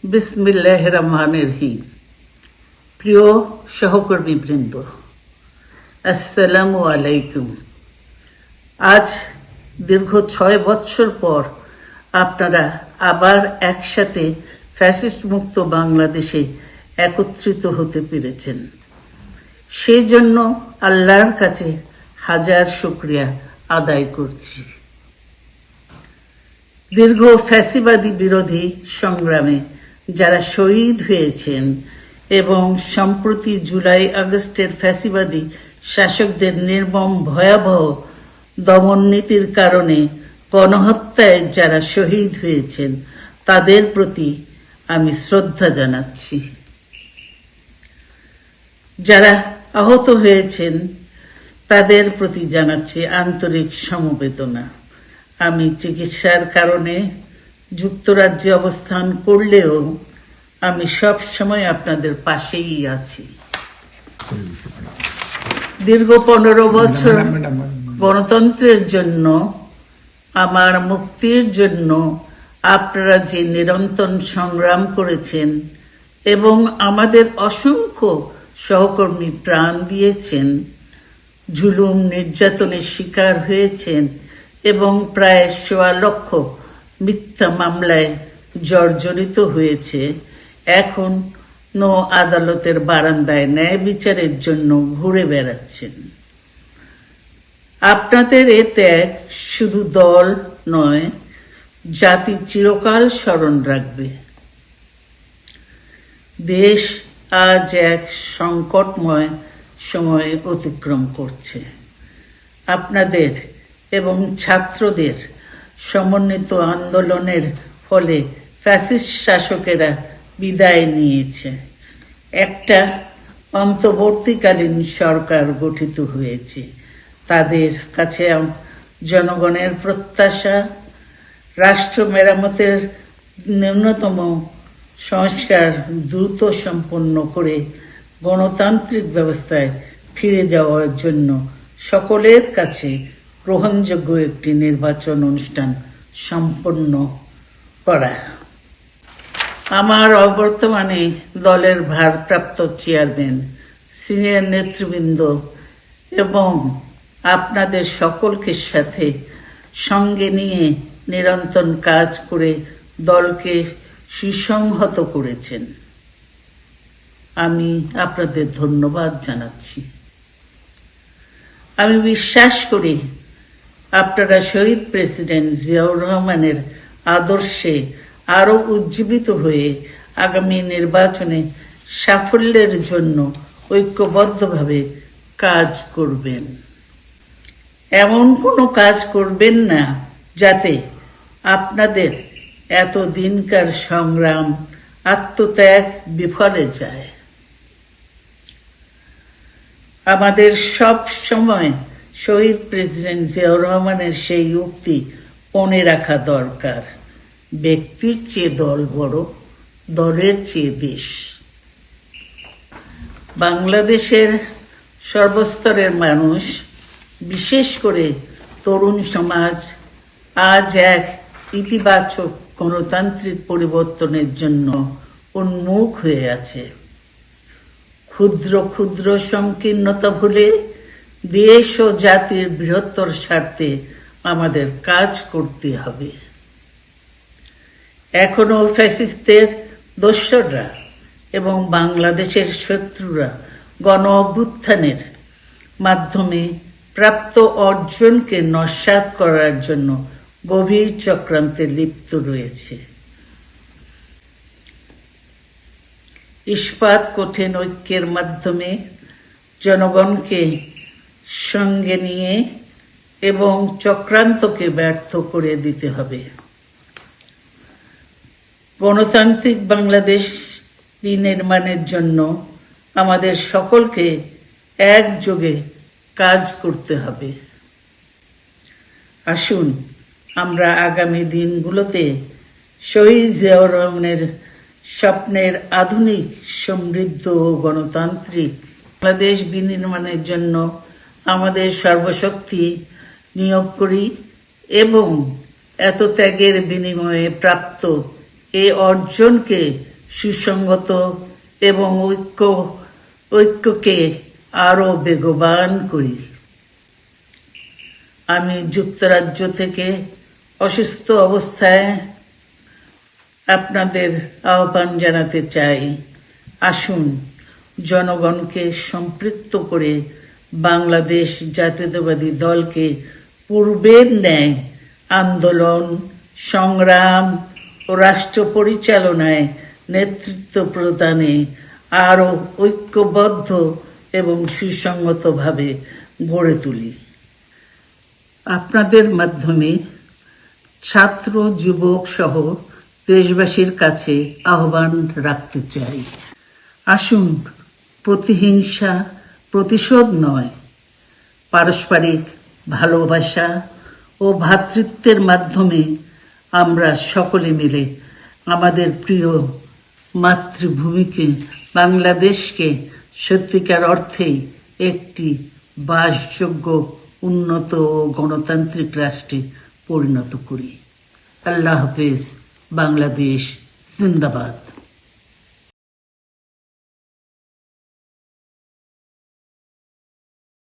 বিসমিল্লাহির রহমানির রহিম। প্রিয় সহকর্মীবৃন্দ, আসসালামু আলাইকুম। আজ দীর্ঘ 6 বৎসর পর আপনারা আবার একসাথে ফ্যাসিস্ট মুক্ত বাংলাদেশে একত্রিত হতে পেরেছেন। সেই জন্য আল্লাহর কাছে হাজার শুকরিয়া আদায় করছি। দীর্ঘ ফ্যাসিবাদী বিরোধী সংগ্রামে যারা শহীদ হয়েছেন এবং সম্প্রতি জুলাই আগস্টের ফ্যাসিবাদী শাসকদের নির্মম ভয়াবহ দমন নীতির কারণে গণহত্যায় যারা শহীদ হয়েছেন তাদের প্রতি আমি শ্রদ্ধা জানাচ্ছি। যারা আহত হয়েছেন তাদের প্রতি জানাচ্ছি আন্তরিক সমবেদনা। আমি চিকিৎসার কারণে যুক্তরাজ্যে অবস্থান করলেও আমি সব সময় আপনাদের পাশেই আছি। দীর্ঘ 15 বছর গণতন্ত্রের জন্য, আমার মুক্তির জন্য আপনারা যে নিরন্তর সংগ্রাম করেছেন এবং আমাদের অসংখ্য সহকর্মী প্রাণ দিয়েছেন, জুলুম নির্যাতনের শিকার হয়েছেন এবং প্রায় 1.25 লক্ষ মিথ্যা মামলায় জর্জরিত হয়েছে, এখন আদালতের বারান্দায় ন্যায় বিচারের জন্য ঘুরে বেড়াচ্ছেন। আপনাদের এ ত্যাগ শুধু দল নয়, জাতি চিরকাল স্মরণ রাখবে। দেশ আজ এক সংকটময় সময় অতিক্রম করছে। আপনাদের এবং ছাত্রদের সমন্বিত আন্দোলনের ফলে ফ্যাসিস্ট শাসকেরা বিদায় নিয়েছে। একটা অন্তর্বর্তীকালীন সরকার গঠিত হয়েছে। তাদের কাছে জনগণের প্রত্যাশা, রাষ্ট্র মেরামতের ন্যূনতম সংস্কার দ্রুত সম্পন্ন করে গণতান্ত্রিক ব্যবস্থায় ফিরে যাওয়ার জন্য সকলের কাছে গ্রহণযোগ্য একটি নির্বাচন অনুষ্ঠান সম্পন্ন করা। আমার অবর্তমানে দলের ভারপ্রাপ্ত চেয়ারম্যান, সিনিয়র নেতৃবৃন্দ এবং আপনাদের সকলকে সাথে সঙ্গে নিয়ে নিরন্তর কাজ করে দলকে সুসংহত করেছেন। আমি আপনাদের ধন্যবাদ জানাচ্ছি। আমি বিশ্বাস করি আপনারা শহীদ প্রেসিডেন্ট জিয়াউর রহমানের আদর্শে আরো উজ্জীবিত হয়ে আগামী নির্বাচনে সাফল্যের জন্য ঐক্যবদ্ধভাবে কাজ করবেন। এমন কোনো কাজ করবেন না যাতে আপনাদের এত দিনকার সংগ্রাম, আত্মত্যাগ বিফলে যায়। আমাদের সব সময় শহীদ প্রেসিডেন্ট জিয়াউর রহমানের সেই উক্তি মনে রাখা দরকার, ব্যক্তির চেয়ে দল বড়, দলের চেয়ে দেশ। বাংলাদেশের সর্বস্তরের মানুষ, বিশেষ করে তরুণ সমাজ আজ এক ইতিবাচক গণতান্ত্রিক পরিবর্তনের জন্য উন্মুখ হয়ে আছে। ক্ষুদ্র ক্ষুদ্র সংকীর্ণতা ভুলে দেশ ও জাতির বৃহত্তর স্বার্থে আমাদের কাজ করতে হবে। এখনো ফ্যাসিস্টদের দোসররা এবং বাংলাদেশের শত্রুরা গণ অভ্যুত্থানের মাধ্যমে প্রাপ্ত অর্জনকে নস্যাৎ করার জন্য গভীর চক্রান্তে লিপ্ত রয়েছে। ইস্পাত কঠিন ঐক্যের মাধ্যমে জনগণকে সঙ্গে নিয়ে এবং চক্রান্তকে ব্যর্থ করে দিতে হবে। গণতান্ত্রিক বাংলাদেশ বিনির্মাণের জন্য আমাদের সকলকে একযোগে কাজ করতে হবে। আসুন আমরা আগামী দিনগুলোতে শহীদ জিয়াউর রহমানের স্বপ্নের আধুনিক, সমৃদ্ধ ও গণতান্ত্রিক বাংলাদেশ বিনির্মাণের জন্য আমাদের সর্বশক্তি নিয়োগ করি এবং এত ত্যাগের বিনিময়ে প্রাপ্ত এই অর্জনকে সুসংগত এবং ঐক্যকে আরো বেগবান করি। আমি যুক্তরাজ্য থেকে অসুস্থ অবস্থায় আপনাদের আহ্বান জানাতে চাই, আসুন জনগণকে সম্পৃক্ত করে বাংলাদেশ জাতীয়তাবাদী দলকে পূর্বের ন্যায় আন্দোলন, সংগ্রাম ও রাষ্ট্র পরিচালনায় নেতৃত্ব প্রদানে আরো ঐক্যবদ্ধ এবং সুসংগতভাবে গড়ে তুলি। আপনাদের মাধ্যমে ছাত্র, যুবক সহ দেশবাসীর কাছে আহ্বান রাখতে চাই, আসুন প্রতিহিংসা, প্রতিশোধ নয়, পারস্পরিক ভালোবাসা ও ভ্রাতৃত্বের মাধ্যমে আমরা সকলে মিলে আমাদের প্রিয় মাতৃভূমিকে, বাংলাদেশকে সত্যিকার অর্থেই একটি বাসযোগ্য, উন্নত ও গণতান্ত্রিক রাষ্ট্রে পরিণত করি। আল্লাহ হাফেজ। বাংলাদেশ জিন্দাবাদ।